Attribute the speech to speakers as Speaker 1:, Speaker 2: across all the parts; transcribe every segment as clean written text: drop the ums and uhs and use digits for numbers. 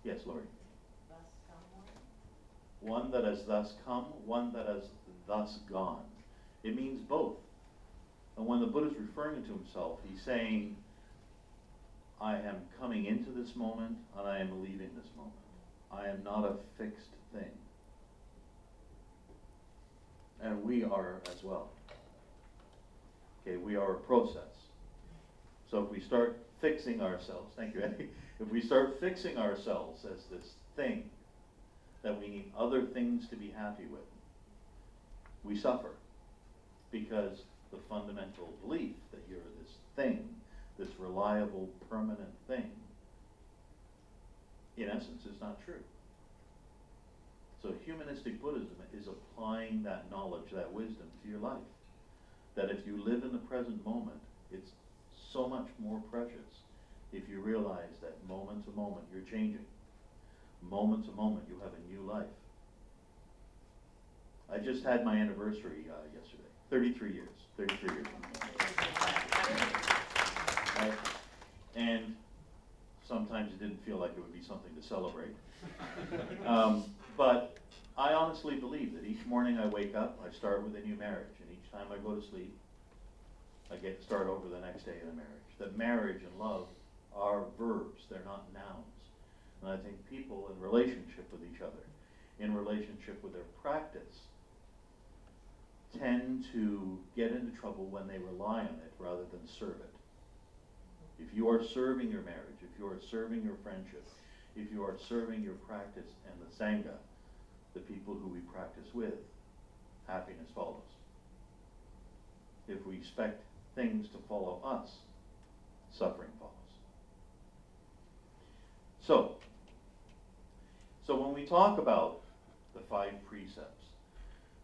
Speaker 1: Yes, Lori.
Speaker 2: Thus come
Speaker 1: One that has thus come, one that has thus gone. It means both. And when the Buddha is referring to himself, he's saying, I am coming into this moment and I am leaving this moment. I am not a fixed thing. And we are as well. Okay, we are a process. So if we start fixing ourselves, thank you, Eddie, if we start fixing ourselves as this thing that we need other things to be happy with, we suffer because the fundamental belief that you're this thing, this reliable, permanent thing, in essence, is not true. So humanistic Buddhism is applying that knowledge, that wisdom to your life. That if you live in the present moment, it's so much more precious if you realize that moment to moment you're changing. Moment to moment you have a new life. I just had my anniversary yesterday. 33 years. 33 years. Right? And sometimes it didn't feel like it would be something to celebrate. But I honestly believe that each morning I wake up, I start with a new marriage. And each time I go to sleep, I get to start over the next day in a marriage. That marriage and love are verbs, they're not nouns. And I think people in relationship with each other, in relationship with their practice, tend to get into trouble when they rely on it rather than serve it. If you are serving your marriage, if you are serving your friendship, if you are serving your practice and the Sangha, the people who we practice with, happiness follows. If we expect things to follow us, suffering follows. So when we talk about the 5 precepts,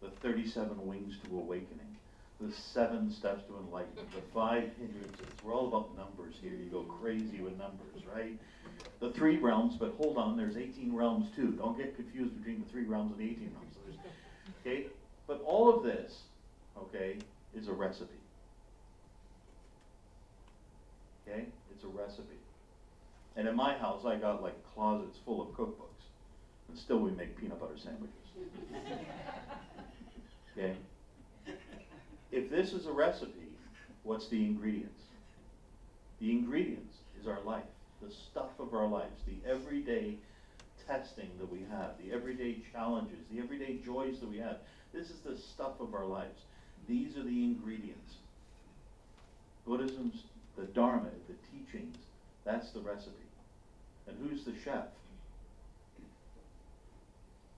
Speaker 1: the 37 wings to awakening, the 7 steps to enlightenment, the 5 hindrances, we're all about numbers here. You go crazy with numbers, right? The 3 realms, but hold on, there's 18 realms too. Don't get confused between the 3 realms and the 18 realms. Okay? But all of this, okay, is a recipe. Okay? It's a recipe. And in my house, I got like closets full of cookbooks. And still we make peanut butter sandwiches. Okay? If this is a recipe, what's the ingredients? The ingredients is our life, the stuff of our lives, the everyday testing that we have, the everyday challenges, the everyday joys that we have. This is the stuff of our lives. These are the ingredients. Buddhism's, the Dharma, the teachings, that's the recipe. And who's the chef?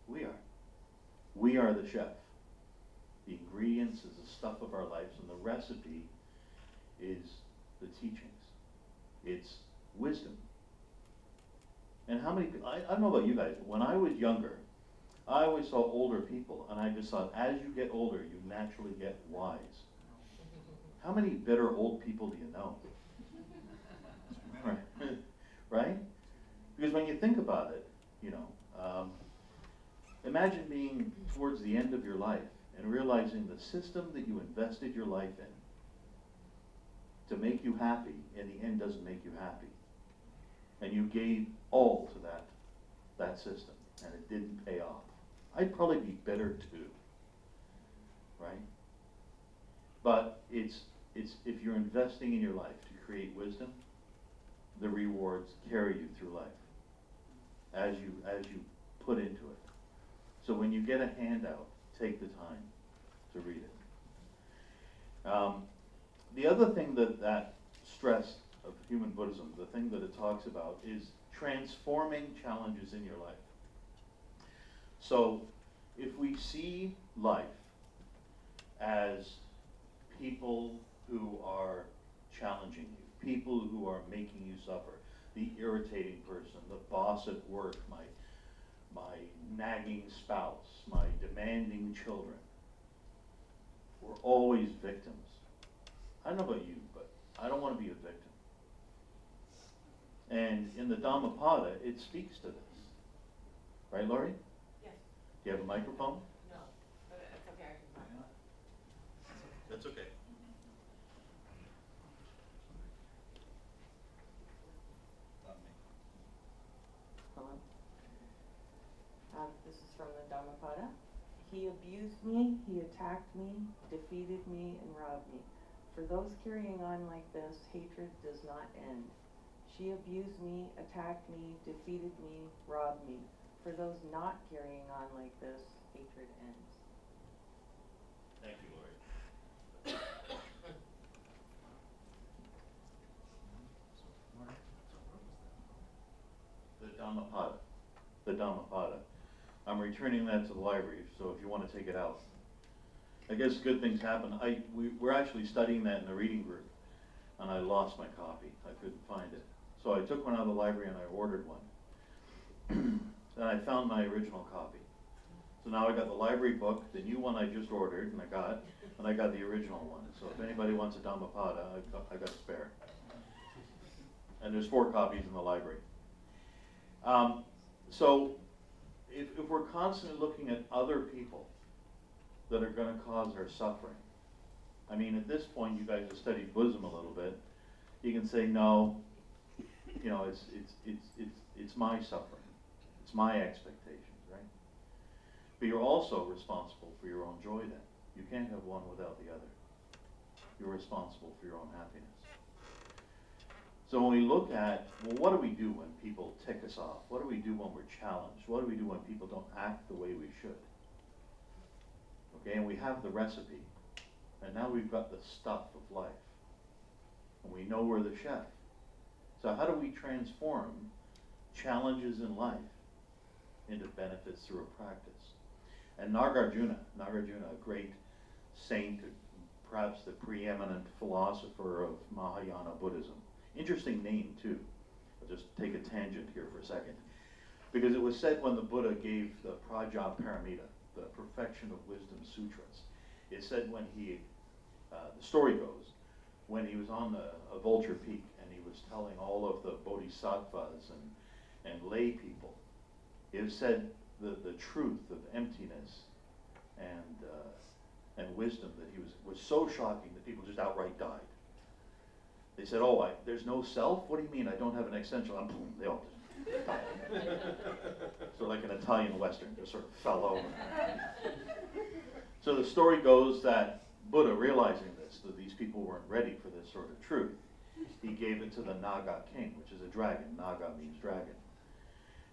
Speaker 1: We are. We are the chef. The ingredients is the stuff of our lives, and the recipe is the teachings. It's wisdom. And how many, I don't know about you guys, but when I was younger, I always saw older people, and I just thought, as you get older, you naturally get wise. How many bitter old people do you know? Right? Because when you think about it, you know, imagine being towards the end of your life and realizing the system that you invested your life in to make you happy, in the end doesn't make you happy. And you gave all to that system, and it didn't pay off. I'd probably be bitter too, right? But it's if you're investing in your life to create wisdom, the rewards carry you through life as you put into it. So when you get a handout, take the time to read it. The other thing that stress of human Buddhism, the thing that it talks about, is transforming challenges in your life. So if we see life as people who are challenging you, people who are making you suffer, the irritating person, the boss at work, my nagging spouse, my demanding children, we're always victims. I don't know about you, but I don't want to be a victim. And in the Dhammapada, it speaks to this. Right, Laurie?
Speaker 2: Yes.
Speaker 1: Do you have a microphone?
Speaker 2: No, but it's okay, I can find it.
Speaker 1: That's okay. Not me. Hello?
Speaker 3: This is from the Dhammapada. He abused me, he attacked me, defeated me, and robbed me. For those carrying on like this, hatred does not end. She abused me, attacked me, defeated me, robbed me. For those not carrying on like this, hatred ends.
Speaker 1: Thank you, Lori. The Dhammapada. The Dhammapada. I'm returning that to the library, so if you want to take it out. I guess good things happen. We're actually studying that in the reading group, and I lost my copy. I couldn't find it. So I took one out of the library and I ordered one. Then I found my original copy. So now I got the library book, the new one I just ordered and I got the original one. So if anybody wants a Dhammapada, I got a spare. And there's 4 copies in the library. So if we're constantly looking at other people that are going to cause our suffering, I mean, at this point, you guys have studied Buddhism a little bit. You can say, no, you know, it's my suffering, it's my expectations, right? But you're also responsible for your own joy. Then you can't have one without the other. You're responsible for your own happiness. So when we look at, well, what do we do when people tick us off? What do we do when we're challenged? What do we do when people don't act the way we should? Okay, and we have the recipe. And now we've got the stuff of life. And we know we're the chef. So how do we transform challenges in life into benefits through a practice? And Nagarjuna, a great saint, perhaps the preeminent philosopher of Mahayana Buddhism. Interesting name, too. I'll just take a tangent here for a second. Because it was said when the Buddha gave the Prajaparamita, the Perfection of Wisdom Sutras, it said when he, the story goes, when he was on a vulture peak and he was telling all of the bodhisattvas and lay people, it said the truth of emptiness and wisdom that he was so shocking that people just outright died. They said, oh, there's no self? What do you mean I don't have an existential? And boom, they all just died. So like an Italian Western, just sort of fell over. So the story goes that Buddha, realizing this, that these people weren't ready for this sort of truth, he gave it to the Naga king, which is a dragon. Naga means dragon.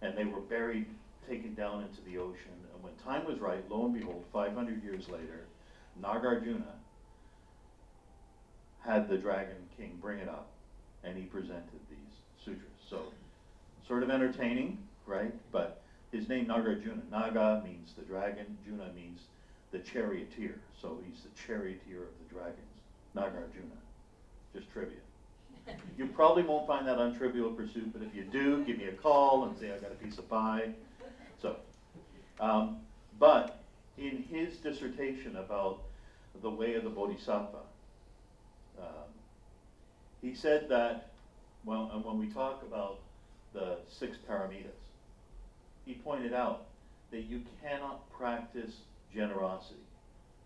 Speaker 1: And they were buried, taken down into the ocean. And when time was right, lo and behold, 500 years later, Nagarjuna had the dragon king bring it up, and he presented these sutras. So, sort of entertaining, right? But his name Nagarjuna. Naga means the dragon, Juna means the charioteer. So he's the charioteer of the dragons. Nagarjuna. Just trivia. You probably won't find that on Trivial Pursuit, but if you do, give me a call and say I got a piece of pie. So, but in his dissertation about the way of the Bodhisattva, he said that, well, and when we talk about the 6 paramitas, he pointed out that you cannot practice generosity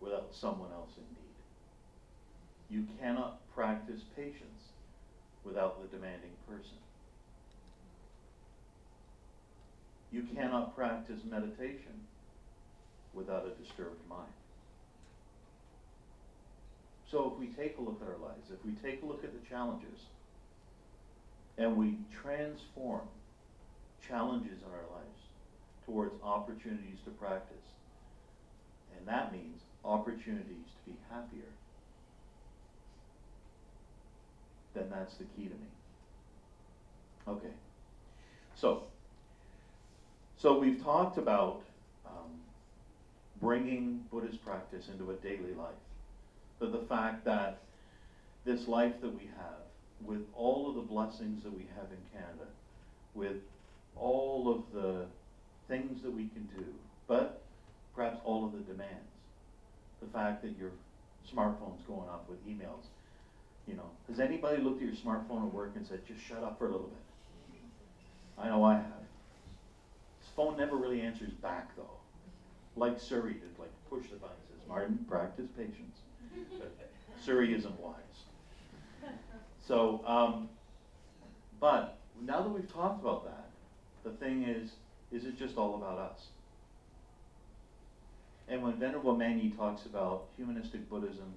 Speaker 1: without someone else in need. You cannot practice patience without the demanding person. You cannot practice meditation without a disturbed mind. So if we take a look at our lives, if we take a look at the challenges, and we transform challenges in our lives towards opportunities to practice, and that means opportunities to be happier, then that's the key to me. Okay. So we've talked about bringing Buddhist practice into a daily life. But the fact that this life that we have, with all of the blessings that we have in Canada, with all of the things that we can do, but perhaps all of the demands, the fact that your smartphone's going off with emails, you know, has anybody looked at your smartphone at work and said, just shut up for a little bit? I know I have. This phone never really answers back, though. Like Siri, to like push the button and says, Martin, practice patience. But Siri isn't wise. So, but now that we've talked about that, the thing is it just all about us? And when Venerable Manyi talks about humanistic Buddhism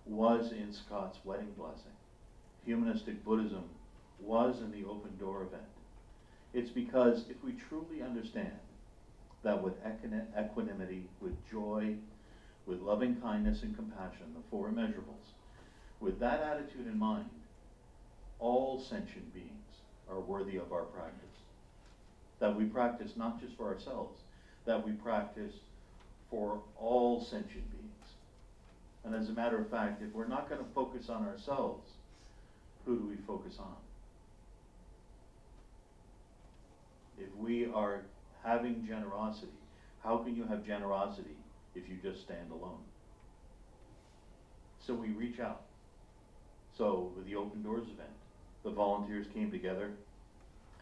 Speaker 1: was in Scott's wedding blessing, humanistic Buddhism was in the open door event, it's because if we truly understand that with equanimity, with joy, with loving kindness and compassion, the four immeasurables, with that attitude in mind, all sentient beings are worthy of our practice. That we practice not just for ourselves, that we practice for all sentient beings. And as a matter of fact, if we're not going to focus on ourselves, who do we focus on? If we are having generosity, how can you have generosity if you just stand alone? So we reach out. So with the Open Doors event, the volunteers came together,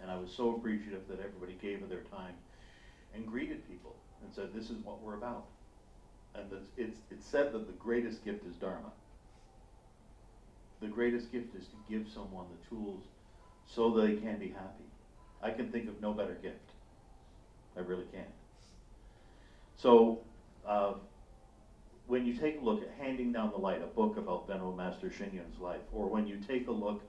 Speaker 1: and I was so appreciative that everybody gave of their time and greeted people and said, this is what we're about. And it's said that the greatest gift is Dharma. The greatest gift is to give someone the tools so they can be happy. I can think of no better gift. I really can't. So when you take a look at Handing Down the Light, a book about Venerable Master Xingyun's life, or when you take a look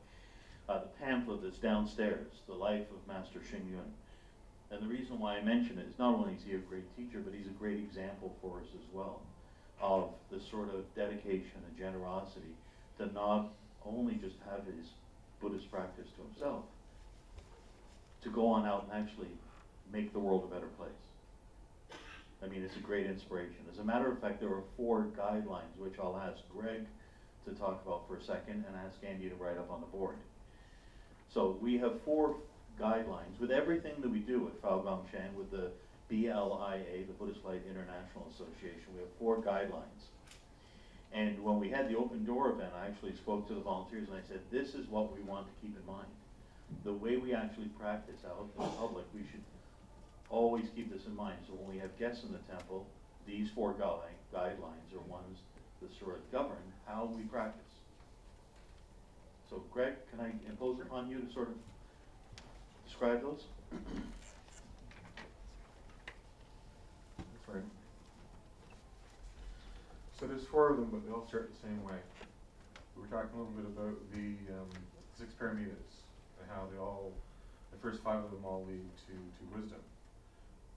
Speaker 1: at the pamphlet that's downstairs, The Life of Master Xingyun, and the reason why I mention it is not only is he a great teacher, but he's a great example for us as well of the sort of dedication and generosity to not only just have his Buddhist practice to himself, to go on out and actually make the world a better place. I mean, it's a great inspiration. As a matter of fact, there are 4 guidelines, which I'll ask Greg to talk about for a second and ask Andy to write up on the board. So we have 4 guidelines with everything that we do at Fao Gong Shan, with the BLIA, the Buddhist Light International Association. We have 4 guidelines. And when we had the Open Door event, I actually spoke to the volunteers and I said, this is what we want to keep in mind. The way we actually practice out in the public, we should always keep this in mind. So when we have guests in the temple, these 4 guidelines are ones that sort of govern how we practice. So Greg, can I impose upon you to sort of describe those?
Speaker 4: That's right. So there's 4 of them, but they all start the same way. We were talking a little bit about the 6 paramitas and how they all, the first 5 of them all lead to wisdom.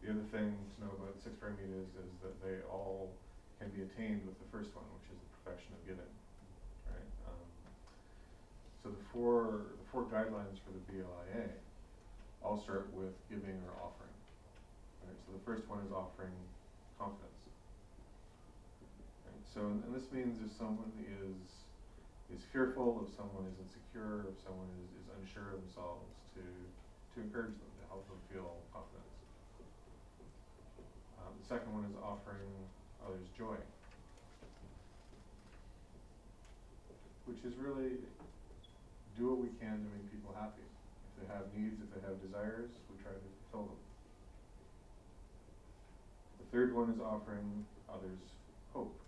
Speaker 4: The other thing to know about the 6 paramitas is that they all can be attained with the first one, which is the perfection of giving. Right? So the four guidelines for the BLIA all start with giving or offering. Right? So the first one is offering confidence. Right? So and this means if someone is fearful, if someone is insecure, if someone is unsure of themselves, to encourage them, to help them feel confidence. The second one is offering others joy, which is really do what we can to make people happy. If they have needs, if they have desires, we try to fulfill them. The third one is offering others hope,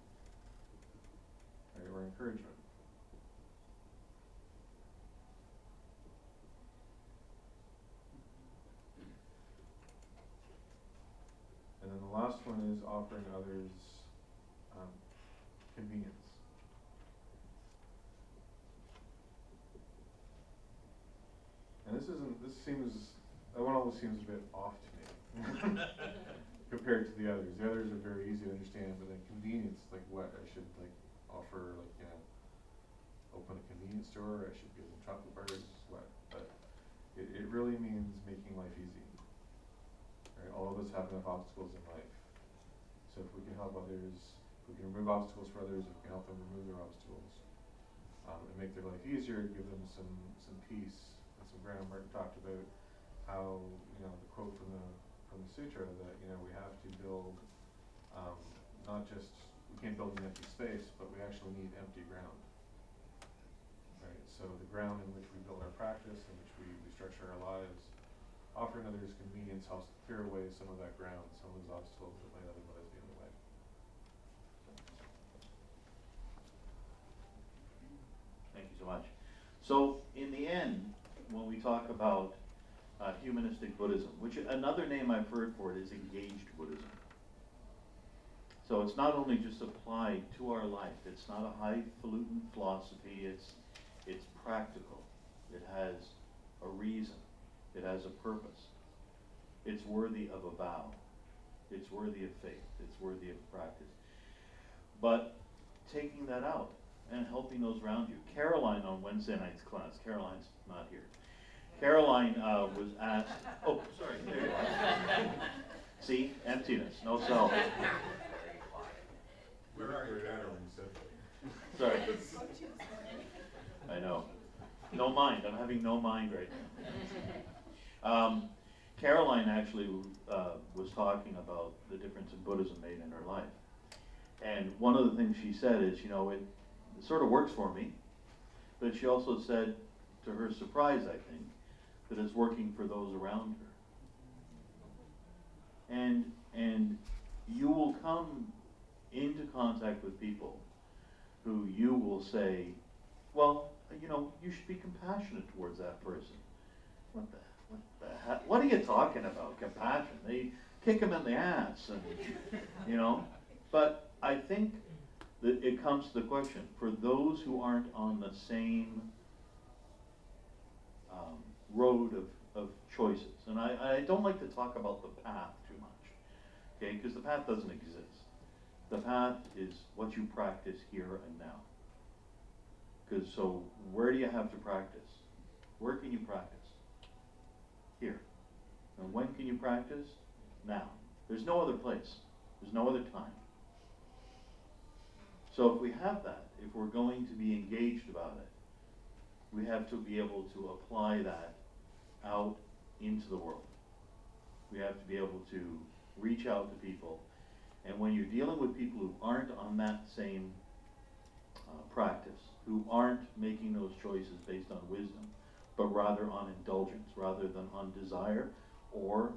Speaker 4: right, or encouragement. And then the last one is offering others convenience. And that one always seems a bit off to me compared to the others. The others are very easy to understand, but then convenience, like what? I should like offer, like, you know, open a convenience store, I should give them chocolate bars, what? But it really means making life easy. Right? All of us have enough obstacles in life. So if we can help others, if we can remove obstacles for others, if we can help them remove their obstacles, and make their life easier, give them some peace and some ground. Martin talked about how, you know, the quote from the sutra that, you know, we have to build not just, we can't build an empty space, but we actually need empty ground. Right? So the ground in which we build our practice, in which we structure our lives, offering others convenience helps clear away some of that ground, some of those obstacles that might otherwise be in the way.
Speaker 1: Thank you so much. So in the end, when we talk about humanistic Buddhism, which another name I've heard for it is engaged Buddhism. So it's not only just applied to our life, it's not a highfalutin philosophy, it's practical. It has a reason, it has a purpose. It's worthy of a vow, it's worthy of faith, it's worthy of practice. But taking that out and helping those around you. Caroline on Wednesday night's class, Caroline's not here. Caroline was asked, oh, sorry, there you are. See, emptiness, no self.
Speaker 4: Where are you?
Speaker 1: Sorry. I know. No mind, I'm having no mind right now. Caroline actually was talking about the difference in Buddhism made in her life. And one of the things she said is, you know, it sort of works for me, but she also said, to her surprise, I think, that it's working for those around her. And you will come into contact with people who you will say, well, you know, you should be compassionate towards that person. What the heck? What are you talking about, compassion? They kick them in the ass, and, you know. But I think that it comes to the question, for those who aren't on the same road of choices, and I don't like to talk about the path too much, okay, because the path doesn't exist. The path is what you practice here and now. Because so where do you have to practice? Where can you practice? Here. And when can you practice? Now. There's no other place. There's no other time. So if we have that, if we're going to be engaged about it, we have to be able to apply that out into the world. We have to be able to reach out to people. And when you're dealing with people who aren't on that same practice, who aren't making those choices based on wisdom, but rather on indulgence, rather than on desire, or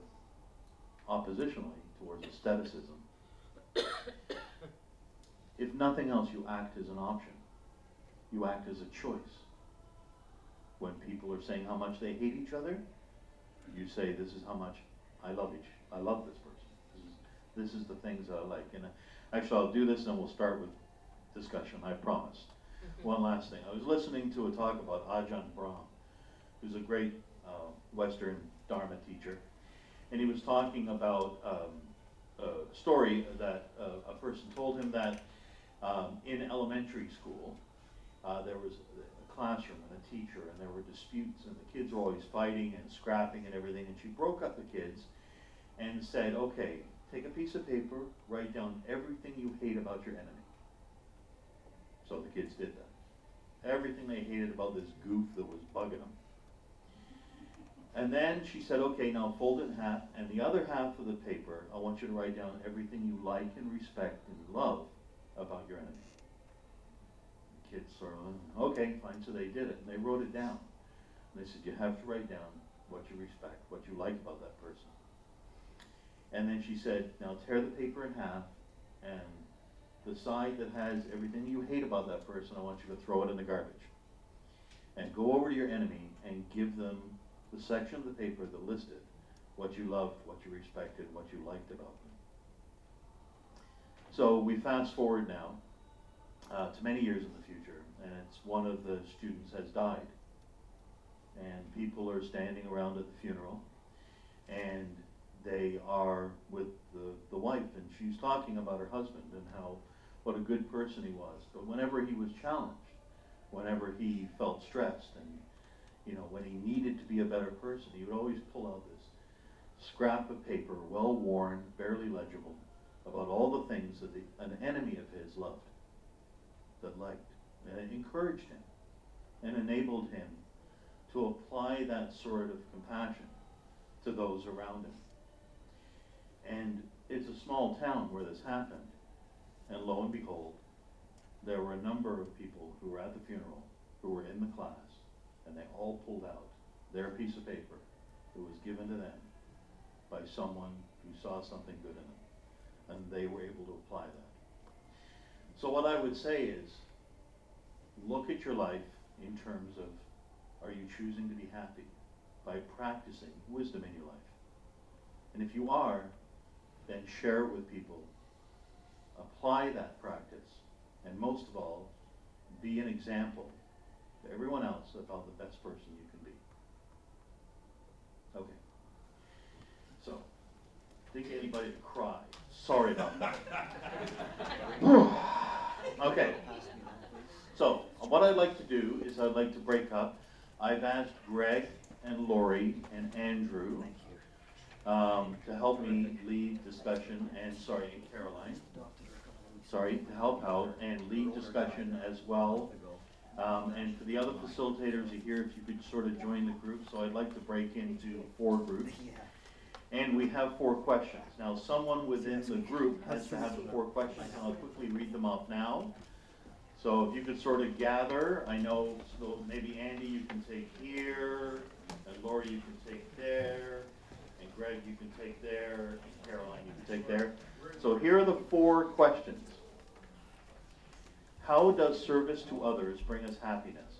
Speaker 1: oppositionally towards asceticism, if nothing else, you act as an option. You act as a choice. When people are saying how much they hate each other, you say, this is how much I love this person. This is the things I like. And actually, I'll do this and we'll start with discussion, I promise. One last thing. I was listening to a talk about Ajahn Brahm, who's a great Western Dharma teacher. And he was talking about a story that a person told him that in elementary school, there was a classroom and a teacher, and there were disputes, and the kids were always fighting and scrapping and everything. And she broke up the kids and said, okay, take a piece of paper, write down everything you hate about your enemy. So the kids did that. Everything they hated about this goof that was bugging them. And then she said, okay, now fold it in half, and the other half of the paper, I want you to write down everything you like and respect and love about your enemy. The kids sort of, okay, fine, so they did it, and they wrote it down. And they said, you have to write down what you respect, what you like about that person. And then she said, now tear the paper in half, and the side that has everything you hate about that person, I want you to throw it in the garbage. And go over to your enemy and give them the section of the paper that listed what you loved, what you respected, what you liked about them. So we fast forward now to many years in the future, and it's one of the students has died. And people are standing around at the funeral, and they are with the wife, and she's talking about her husband and how what a good person he was. But whenever he was challenged, whenever he felt stressed, and when he needed to be a better person, he would always pull out this scrap of paper, well worn, barely legible, about all the things that an enemy of his loved, that liked, and it encouraged him and enabled him to apply that sort of compassion to those around him. And it's a small town where this happened, and lo and behold, there were a number of people who were at the funeral who were in the class, and they all pulled out their piece of paper that was given to them by someone who saw something good in them, and they were able to apply that. So what I would say is, look at your life in terms of, are you choosing to be happy by practicing wisdom in your life? And if you are, then share it with people apply that practice, and most of all, be an example to everyone else about the best person you can be. Okay. So, didn't get anybody to cry. Sorry about that. Okay. So, what I'd like to do is I'd like to break up. I've asked Greg and Lori and Andrew to help me lead discussion, and Caroline, to help out and lead discussion as well. And for the other facilitators are here, if you could sort of join the group. So I'd like to break into 4 groups. And we have 4 questions. Now, someone within the group has to have the 4 questions, and I'll quickly read them off now. So if you could sort of gather, I know, so maybe Andy you can take here, and Lori you can take there, and Greg you can take there, and Caroline you can take there. So here are the 4 questions. How does service to others bring us happiness?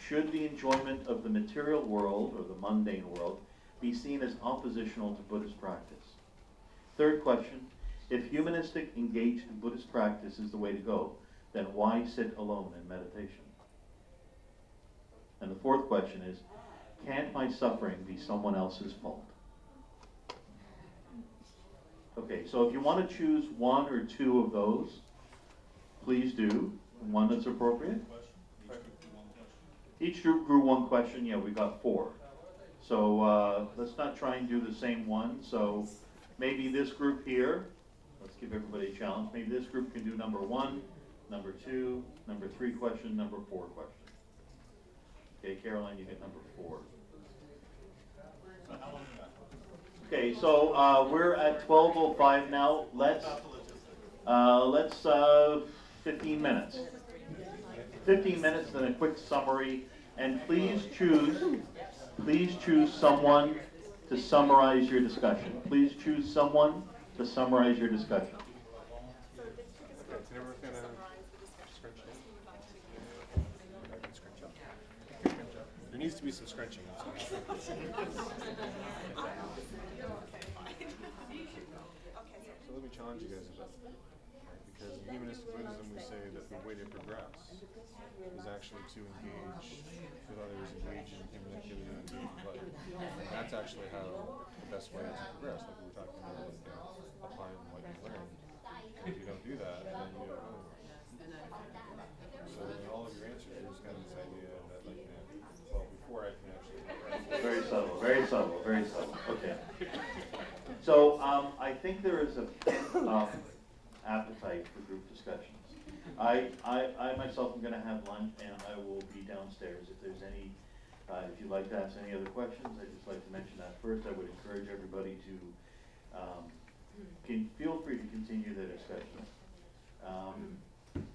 Speaker 1: Should the enjoyment of the material world, or the mundane world, be seen as oppositional to Buddhist practice? 3rd question, if humanistic engaged in Buddhist practice is the way to go, then why sit alone in meditation? And the 4th question is, can't my suffering be someone else's fault? Okay, so if you want to choose 1 or 2 of those, please do. One that's appropriate. Each group grew 1 question. Yeah, we got 4. So let's not try and do the same one. So maybe this group here, let's give everybody a challenge. Maybe this group can do number 1, number 2, number 3 question, number 4 question. Okay, Caroline, you get number 4. Okay, so we're at 12:05 now. Let's 15 minutes. 15 minutes, then a quick summary, and please choose someone to summarize your discussion. Please choose someone to summarize your discussion.
Speaker 4: There needs to be some scrunching. So let me challenge you guys a bit. Because in Humanistic Buddhism we say that the way to progress is actually to engage with others, engage in human activity, engage with others. And that's actually how the best way to progress, like we were talking about, like, applying what you learn. And if you don't do that, then you don't go anywhere. So in all of your answers, there's kind of this idea that, like, well, before I can actually progress.
Speaker 1: Very subtle, very subtle, very subtle. Okay. So I think there is a appetite for group discussions. I myself am going to have lunch, and I will be downstairs. If there's any, if you'd like to ask any other questions, I'd just like to mention that first. I would encourage everybody to feel free to continue the discussion.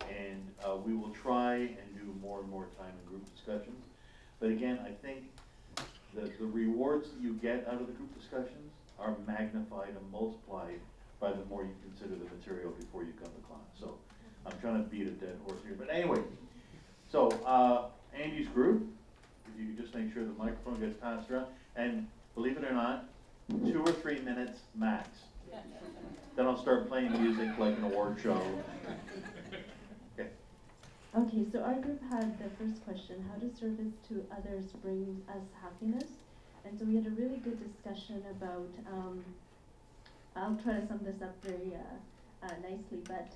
Speaker 1: And we will try and do more and more time in group discussions. But again, I think the rewards that you get out of the group discussions are magnified and multiplied by the more you consider the material before you come to class. So I'm trying to beat a dead horse here. But anyway, so Andy's group, if you could just make sure the microphone gets passed around. And believe it or not, 2 or 3 minutes max. Then I'll start playing music like an award show. Okay.
Speaker 5: Okay, so our group had the first question, how does service to others bring us happiness? And so we had a really good discussion about, I'll try to sum this up very nicely, but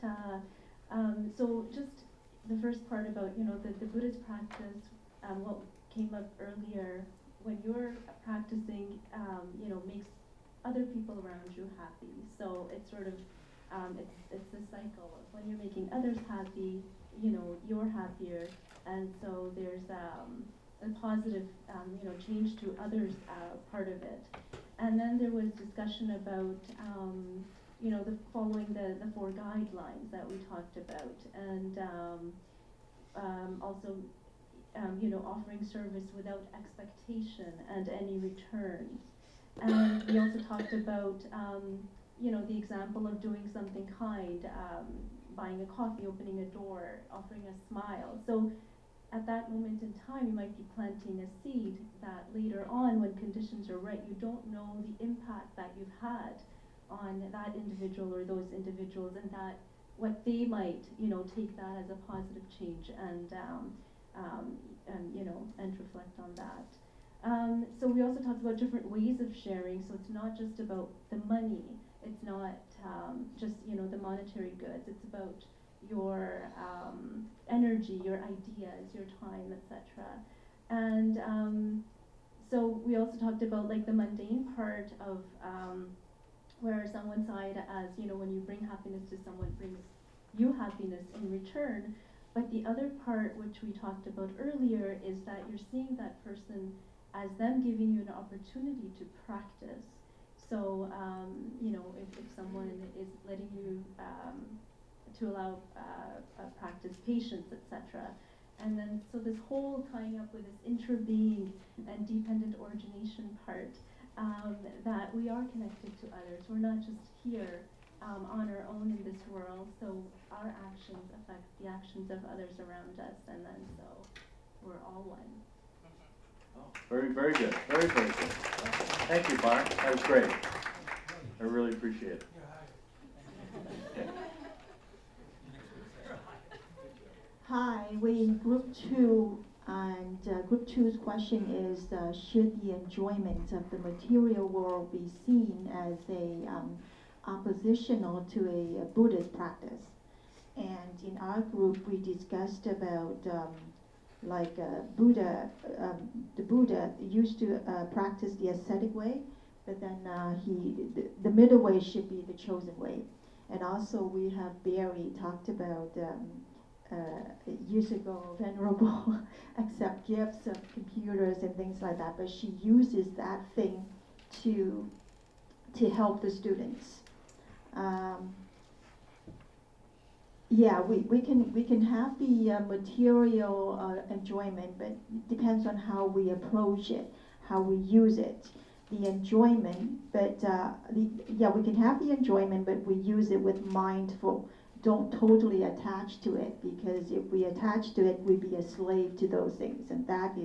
Speaker 5: so just the first part about, the Buddhist practice, what came up earlier, when you're practicing, makes other people around you happy. So it's sort of, it's a cycle of when you're making others happy, you're happier, and so there's a positive, change to others part of it. And then there was discussion about, the following the 4 guidelines that we talked about, and also, offering service without expectation and any return. And we also talked about, the example of doing something kind, buying a coffee, opening a door, offering a smile. So at that moment in time, you might be planting a seed that later on, when conditions are right, you don't know the impact that you've had on that individual or those individuals, and that what they might, take that as a positive change and reflect on that. So we also talked about different ways of sharing. So it's not just about the money. It's not just the monetary goods. It's about your energy, your ideas, your time, etc. And so we also talked about like the mundane part of where someone's side, as when you bring happiness to someone, brings you happiness in return. But the other part, which we talked about earlier, is that you're seeing that person as them giving you an opportunity to practice. So, if someone is letting you to allow practice patience, etc. And then, so this whole tying up with this intra-being and dependent origination part, that we are connected to others. We're not just here on our own in this world, so our actions affect the actions of others around us, and then so we're all one.
Speaker 1: Oh, very, very good. Very, very good. Thank you, Barb. That was great. I really appreciate it.
Speaker 6: Hi, we're in group 2, and group 2's question is, should the enjoyment of the material world be seen as a oppositional to a Buddhist practice? And in our group, we discussed about Buddha, the Buddha used to practice the ascetic way, but then the middle way should be the chosen way. And also we have Barry talked about years ago, Venerable accept gifts of computers and things like that, but she uses that thing to help the students. Yeah, we can have the material enjoyment, but it depends on how we approach it, how we use it. The enjoyment, but we can have the enjoyment, but we use it with mindful. Don't totally attach to it, because if we attach to it, we'd be a slave to those things, and that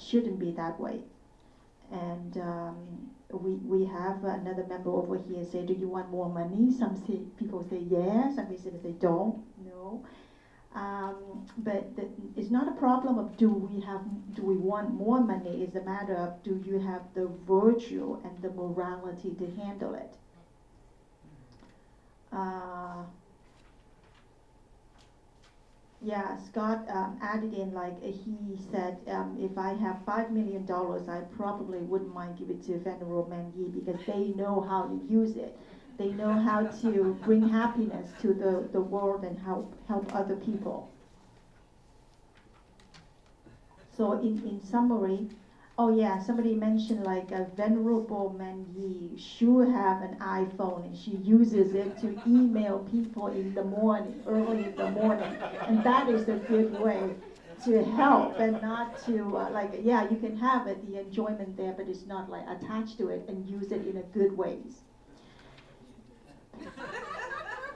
Speaker 6: shouldn't be that way. And we have another member over here say, do you want more money? People say yes, some people say they don't, no. But it's not a problem of do we want more money, it's a matter of do you have the virtue and the morality to handle it. Scott added in, he said, if I have $5 million, I probably wouldn't mind give it to Venerable Man Yi, because they know how to use it. They know how to bring happiness to the world and help other people. So in summary, somebody mentioned a Venerable Man Yi should have an iPhone, and she uses it to email people in the morning, early in the morning. And that is a good way to help, and not to, you can have it, the enjoyment there, but it's not attached to it, and use it in a good ways.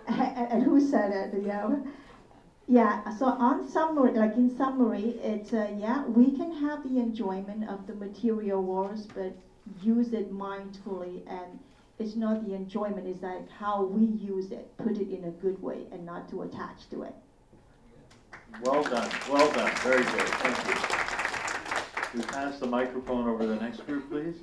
Speaker 6: And who said it, Yeah, so in summary, it's, we can have the enjoyment of the material world, but use it mindfully, and it's not the enjoyment, it's how we use it, put it in a good way, and not to attach to it.
Speaker 1: Well done, very good, thank you. We pass the microphone over to the next group, please.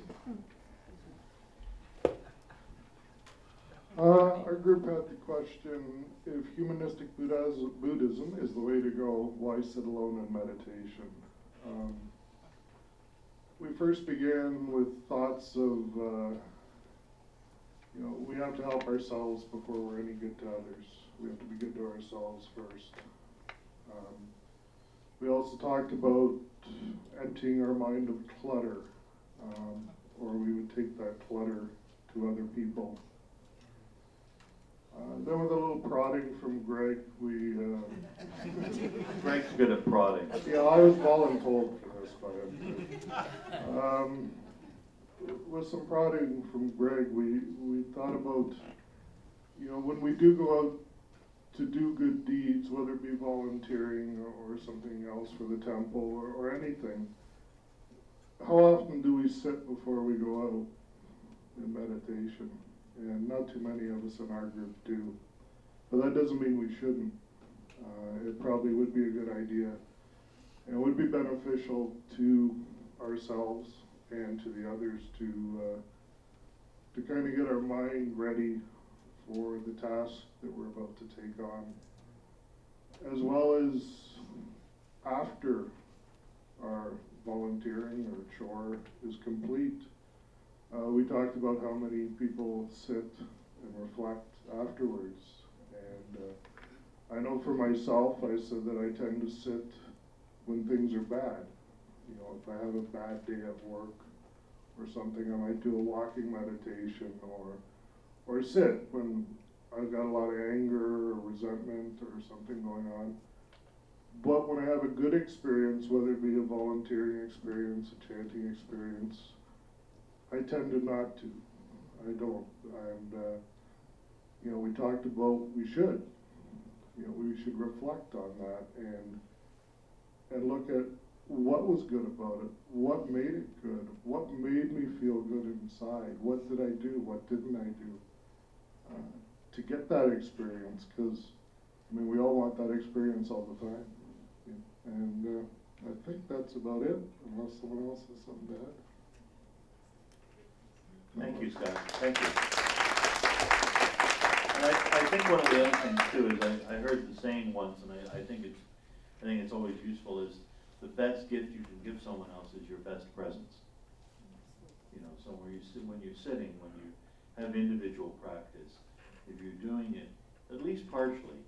Speaker 7: Our group had the question, if humanistic Buddhism is the way to go, why sit alone in meditation? We first began with thoughts of, we have to help ourselves before we're any good to others. We have to be good to ourselves first. We also talked about emptying our mind of clutter, or we would take that clutter to other people. Then with a little prodding from Greg,
Speaker 1: Greg's good at prodding.
Speaker 7: Yeah, I was voluntold for this by him. With some prodding from Greg, we thought about, when we do go out to do good deeds, whether it be volunteering or something else for the temple or anything, how often do we sit before we go out? in meditation, and not too many of us in our group do. But that doesn't mean we shouldn't. It probably would be a good idea, and would be beneficial to ourselves and to the others to kind of get our mind ready for the task that we're about to take on, as well as after our volunteering or chore is complete. We talked about how many people sit and reflect afterwards, and I know for myself, I said that I tend to sit when things are bad. You know, if I have a bad day at work or something, I might do a walking meditation, or sit when I've got a lot of anger or resentment or something going on. But when I have a good experience, whether it be a volunteering experience, a chanting experience, I tend to not to. I don't. And, you know, we talked about we should. You know, we should reflect on that and look at what was good about it, what made it good, what made me feel good inside, what did I do, what didn't I do, to get that experience, because, I mean, we all want that experience all the time. And I think that's about it, unless someone else has something to add.
Speaker 1: Thank you, Scott. Thank you. And I think one of the other things too is I heard the saying once, and I think it's always useful, is the best gift you can give someone else is your best presence. You know, so when you're sitting, when you have individual practice, if you're doing it at least partially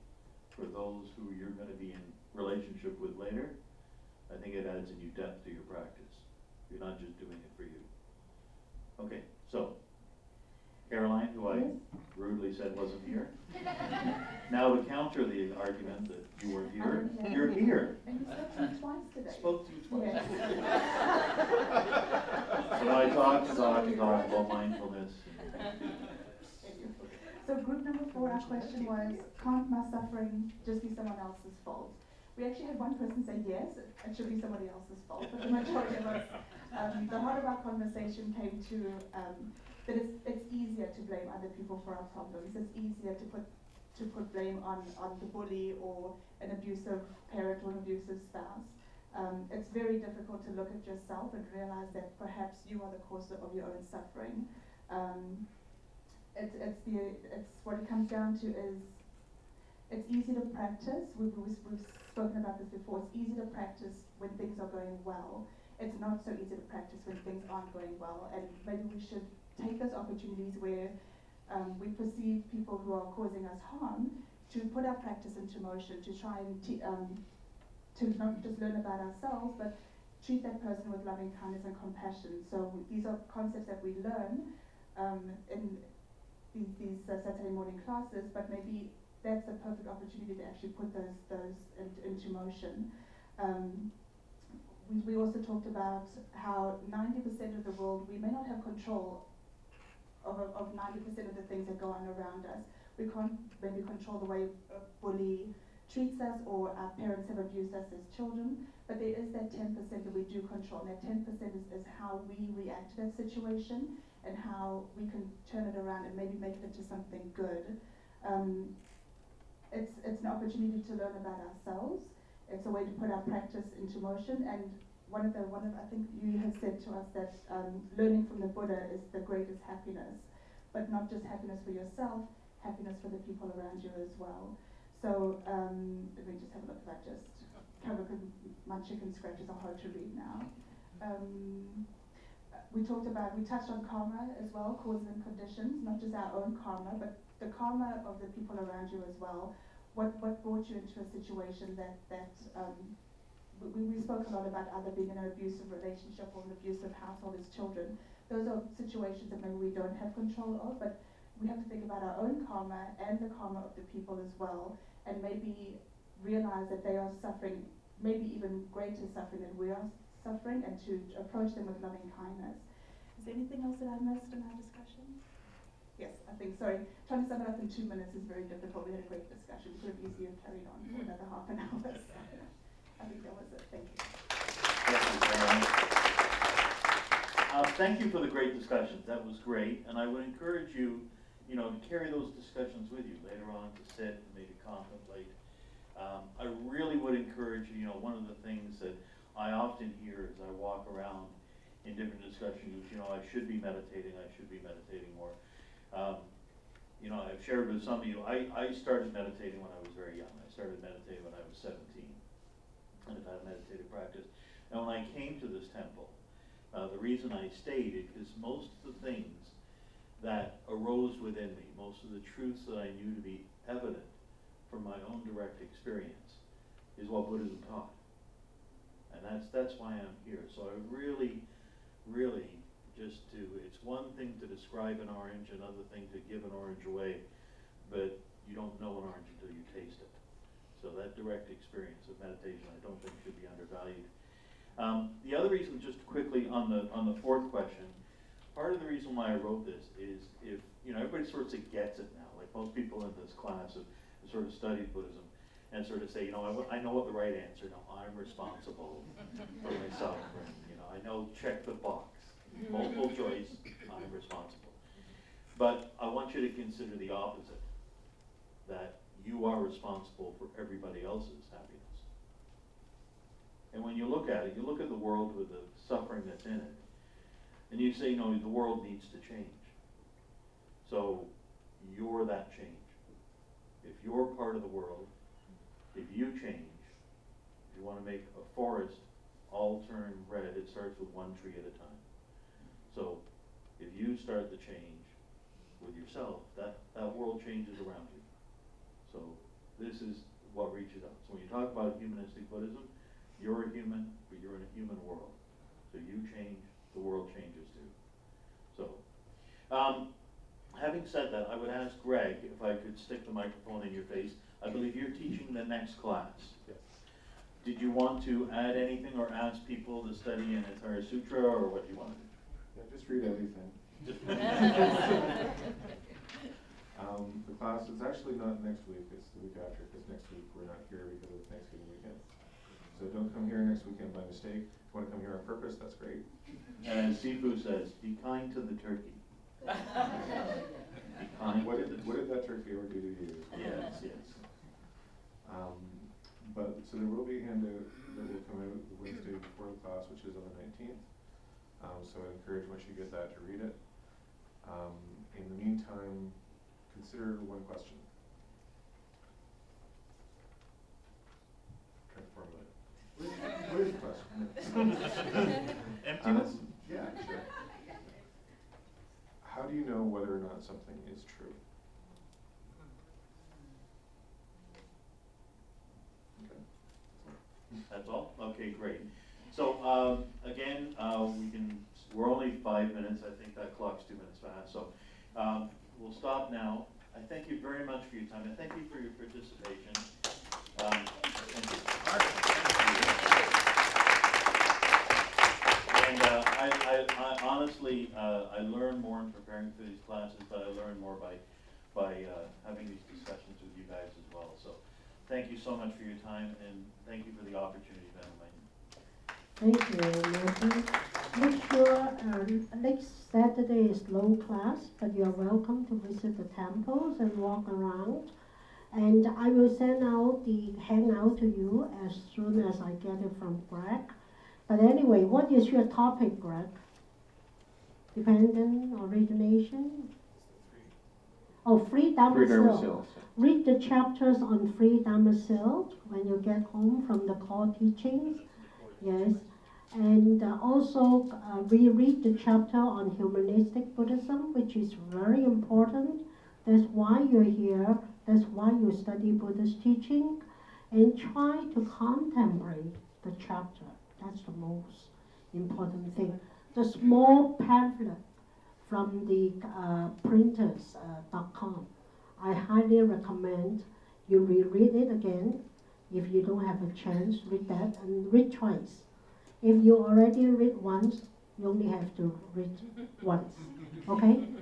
Speaker 1: for those who you're going to be in relationship with later, I think it adds a new depth to your practice. You're not just doing it for you. Okay, so Caroline, who I rudely said wasn't here, now to counter the argument that you were here, you're here.
Speaker 8: And you spoke to me twice today.
Speaker 1: Spoke to you twice.
Speaker 8: Yes.
Speaker 1: So I talked about mindfulness.
Speaker 8: So group number 4, our question was, can't my suffering just be someone else's fault? We actually had one person say yes, it should be somebody else's fault, but the majority of us, the heart of our conversation came to that it's easier to blame other people for our problems. It's easier to put blame on the bully or an abusive parent or an abusive spouse. It's very difficult to look at yourself and realize that perhaps you are the cause of your own suffering. It's what it comes down to is it's easy to practice. We've spoken about this before. It's easy to practice when things are going well. It's not so easy to practice when things aren't going well. And maybe we should take those opportunities where we perceive people who are causing us harm to put our practice into motion, to try and to not just learn about ourselves, but treat that person with loving kindness and compassion. So these are concepts that we learn in these Saturday morning classes, but maybe that's a perfect opportunity to actually put those into motion. We also talked about how 90% of the world, we may not have control of 90% of the things that go on around us. We can't maybe control the way a bully treats us or our parents have abused us as children, but there is that 10% that we do control, and that 10% is how we react to that situation and how we can turn it around and maybe make it into something good. It's an opportunity to learn about ourselves. It's a way to put our practice into motion, and one of I think you have said to us that learning from the Buddha is the greatest happiness, but not just happiness for yourself, happiness for the people around you as well. So let me just have a look if I just cover, because my chicken scratches are hard to read now. We touched on karma as well, causes and conditions, not just our own karma, but the karma of the people around you as well. What brought you into a situation that we spoke a lot about either being in an abusive relationship or an abusive household as children. Those are situations that maybe we don't have control of, but we have to think about our own karma and the karma of the people as well, and maybe realize that they are suffering, maybe even greater suffering than we are suffering, and to approach them with loving kindness. Is there anything else that I missed in our discussion? Yes, I think, sorry, trying to sum it up in 2 minutes is very difficult. We had a great discussion. We could have easily carried on for another half an hour. So I think that was it. Thank you.
Speaker 1: Thank you, Caroline. Thank you for the great discussions. That was great, and I would encourage you, to carry those discussions with you later on, to sit and maybe contemplate. I really would encourage you. One of the things that I often hear as I walk around in different discussions, I should be meditating. I should be meditating more. I've shared with some of you. I started meditating when I was very young. I started meditating when I was 17, and I've had a meditative practice. And when I came to this temple, the reason I stayed is because most of the things that arose within me, most of the truths that I knew to be evident from my own direct experience, is what Buddhism taught. And that's why I'm here. So I really it's one thing to describe an orange, another thing to give an orange away, but you don't know an orange until you taste it. So that direct experience of meditation, I don't think should be undervalued. The other reason, just quickly on the fourth question, part of the reason why I wrote this is if, everybody sort of gets it now, like most people in this class have sort of studied Buddhism and sort of say, I know what the right answer, no, I'm responsible for myself, and, I know, check the box, multiple choice, I'm responsible. But I want you to consider the opposite, that you are responsible for everybody else's happiness. And when you look at it, you look at the world with the suffering that's in it, and you say, the world needs to change. So you're that change. If you're part of the world, if you change, if you want to make a forest all turn red, it starts with one tree at a time. So if you start the change with yourself, that world changes around you. So this is what reaches out. So when you talk about humanistic Buddhism, you're a human, but you're in a human world. So you change, the world changes too. So, having said that, I would ask Greg if I could stick the microphone in your face. I believe you're teaching the next class.
Speaker 4: Yes.
Speaker 1: Did you want to add anything or ask people to study an entire sutra, or what do you want to do?
Speaker 4: Yeah, just read everything. The class is actually not next week, it's the week after, because next week we're not here because of Thanksgiving weekend. So don't come here next weekend by mistake. If you want to come here on purpose, that's great.
Speaker 1: And as Sifu says, be kind to the turkey. Be kind
Speaker 4: What
Speaker 1: to
Speaker 4: did
Speaker 1: the
Speaker 4: that turkey ever do to you?
Speaker 1: Yes.
Speaker 4: But so there will be a handout that will come out the Wednesday before the class, which is on the 19th. So I encourage once you get that to read it. In the meantime, consider one question. Try to formulate it. What is the question?
Speaker 1: Emptiness?
Speaker 4: Yeah, sure. How do you know whether or not something is true? Okay.
Speaker 1: That's all? Okay, great. So, again, we're only 5 minutes. I think that clock's 2 minutes fast. So, we'll stop now. I thank you very much for your time. I thank you for your participation. Thank you. And I honestly, I learn more in preparing for these classes, but I learn more by having these discussions with you guys as well. So, thank you so much for your time, and thank you for the opportunity, Ben.
Speaker 9: Thank you, Martin. Make sure next Saturday is no class, but you are welcome to visit the temples and walk around. And I will send out the handout to you as soon as I get it from Greg. But anyway, what is your topic, Greg? Dependent origination? Oh, free Dhamma. Read the chapters on free Dhamma when you get home from the core teachings. Yes. And also reread the chapter on Humanistic Buddhism, which is very important. That's why you're here. That's why you study Buddhist teaching. And try to contemplate the chapter. That's the most important thing. The small pamphlet from the printers.com. I highly recommend you reread it again. If you don't have a chance, read that and read twice. If you already read once, you only have to read once. Okay?